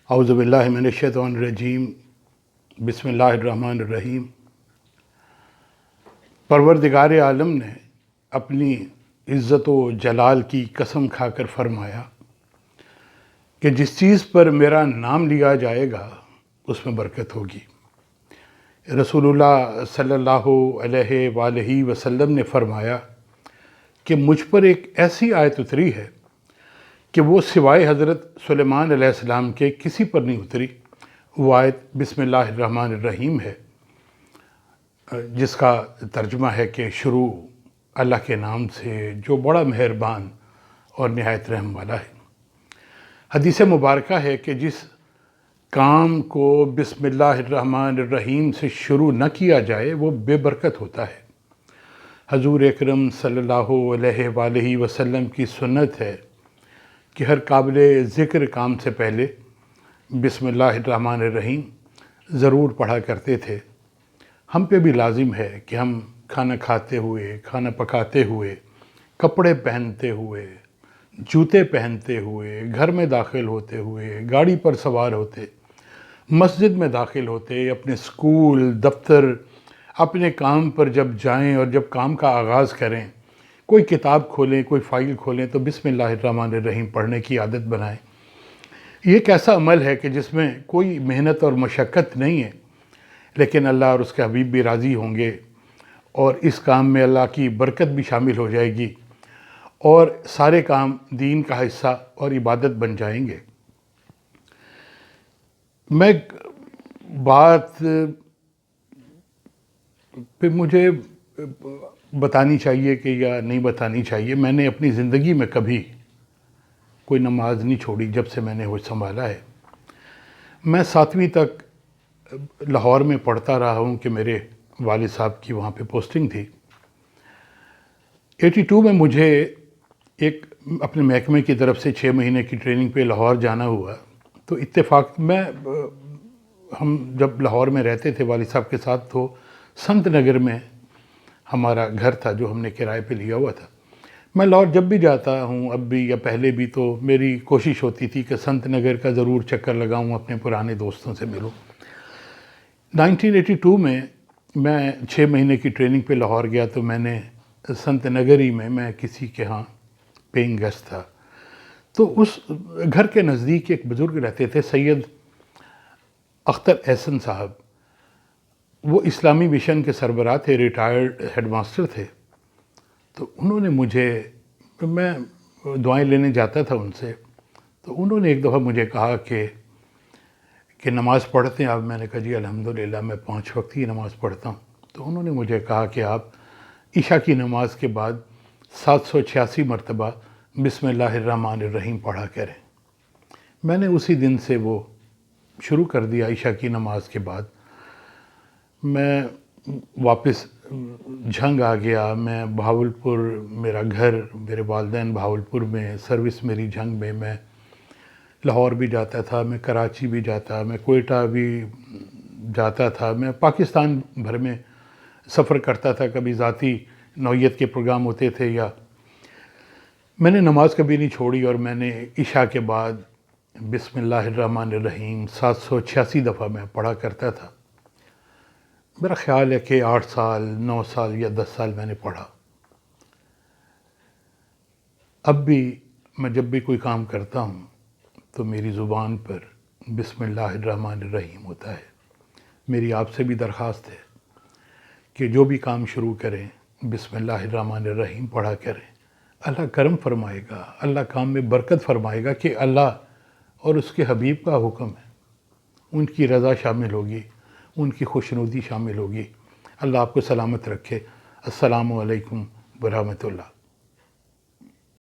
اعوذ باللہ من الشیطان الرجیم بسم اللہ الرحمن الرحیم۔ پروردگار عالم نے اپنی عزت و جلال کی قسم کھا کر فرمایا کہ جس چیز پر میرا نام لیا جائے گا اس میں برکت ہوگی۔ رسول اللہ صلی اللہ علیہ وآلہ وسلم نے فرمایا کہ مجھ پر ایک ایسی آیت اتری ہے کہ وہ سوائے حضرت سلیمان علیہ السلام کے کسی پر نہیں اتری۔ وہ آیت بسم اللہ الرحمن الرحیم ہے، جس کا ترجمہ ہے کہ شروع اللہ کے نام سے جو بڑا مہربان اور نہایت رحم والا ہے۔ حدیث مبارکہ ہے کہ جس کام کو بسم اللہ الرحمن الرحیم سے شروع نہ کیا جائے وہ بے برکت ہوتا ہے۔ حضور اکرم صلی اللہ علیہ وآلہ وسلم کی سنت ہے کہ ہر قابل ذکر کام سے پہلے بسم اللہ الرحمن الرحیم ضرور پڑھا کرتے تھے۔ ہم پہ بھی لازم ہے کہ ہم کھانا کھاتے ہوئے، کھانا پکاتے ہوئے، کپڑے پہنتے ہوئے، جوتے پہنتے ہوئے، گھر میں داخل ہوتے ہوئے، گاڑی پر سوار ہوتے، مسجد میں داخل ہوتے، اپنے اسکول، دفتر، اپنے کام پر جب جائیں اور جب کام کا آغاز کریں، کوئی کتاب کھولیں، کوئی فائل کھولیں تو بسم اللہ الرحمن الرحیم پڑھنے کی عادت بنائیں۔ یہ ایک ایسا عمل ہے کہ جس میں کوئی محنت اور مشقت نہیں ہے، لیکن اللہ اور اس کے حبیب بھی راضی ہوں گے، اور اس کام میں اللہ کی برکت بھی شامل ہو جائے گی، اور سارے کام دین کا حصہ اور عبادت بن جائیں گے۔ میں بات پہ مجھے بتانی چاہیے کہ یا نہیں بتانی چاہیے، میں نے اپنی زندگی میں کبھی کوئی نماز نہیں چھوڑی جب سے میں نے ہوش سنبھالا ہے۔ میں 7ویں تک لاہور میں پڑھتا رہا ہوں کہ میرے والد صاحب کی وہاں پہ پوسٹنگ تھی۔ 82 میں مجھے ایک اپنے محکمے کی طرف سے 6 مہینے کی ٹریننگ پہ لاہور جانا ہوا، تو اتفاق ہم جب لاہور میں رہتے تھے والد صاحب کے ساتھ، تو سنت نگر میں ہمارا گھر تھا جو ہم نے کرائے پہ لیا ہوا تھا۔ میں لاہور جب بھی جاتا ہوں، اب بھی یا پہلے بھی، تو میری کوشش ہوتی تھی کہ سنت نگر کا ضرور چکر لگاؤں، اپنے پرانے دوستوں سے ملوں۔ 1982 میں 6 مہینے کی ٹریننگ پہ لاہور گیا، تو میں نے سنت نگر ہی میں کسی کے ہاں پینگ گیسٹ تھا، تو اس گھر کے نزدیک ایک بزرگ رہتے تھے، سید اختر احسن صاحب۔ وہ اسلامی مشن کے سربراہ تھے، ریٹائرڈ ہیڈ ماسٹر تھے۔ تو انہوں نے میں دعائیں لینے جاتا تھا ان سے، تو انہوں نے ایک دفعہ مجھے کہا کہ نماز پڑھتے ہیں آپ؟ میں نے کہا جی الحمدللہ میں 5 وقت ہی نماز پڑھتا ہوں۔ تو انہوں نے مجھے کہا کہ آپ عشاء کی نماز کے بعد 786 مرتبہ بسم اللہ الرحمن الرحیم پڑھا کریں۔ میں نے اسی دن سے وہ شروع کر دیا۔ عشاء کی نماز کے بعد میں واپس جھنگ آ گیا۔ میں بہاولپور، میرا گھر، میرے والدین بہاولپور میں، سروس میری جھنگ میں، میں لاہور بھی جاتا تھا، میں کراچی بھی جاتا، میں کوئٹہ بھی جاتا تھا، میں پاکستان بھر میں سفر کرتا تھا۔ کبھی ذاتی نوعیت کے پروگرام ہوتے تھے، یا میں نے نماز کبھی نہیں چھوڑی، اور میں نے عشاء کے بعد بسم اللہ الرحمن الرحیم 786 دفعہ میں پڑھا کرتا تھا۔ میرا خیال ہے کہ 8 سال، 9 سال یا 10 سال میں نے پڑھا۔ اب بھی میں جب بھی کوئی کام کرتا ہوں تو میری زبان پر بسم اللہ الرحمن الرحیم ہوتا ہے۔ میری آپ سے بھی درخواست ہے کہ جو بھی کام شروع کریں بسم اللہ الرحمن الرحیم پڑھا کریں۔ اللہ کرم فرمائے گا، اللہ کام میں برکت فرمائے گا، کہ اللہ اور اس کے حبیب کا حکم ہے، ان کی رضا شامل ہوگی، ان کی خوشنودی شامل ہوگی۔ اللہ آپ کو سلامت رکھے۔ السلام علیکم ورحمۃ اللہ۔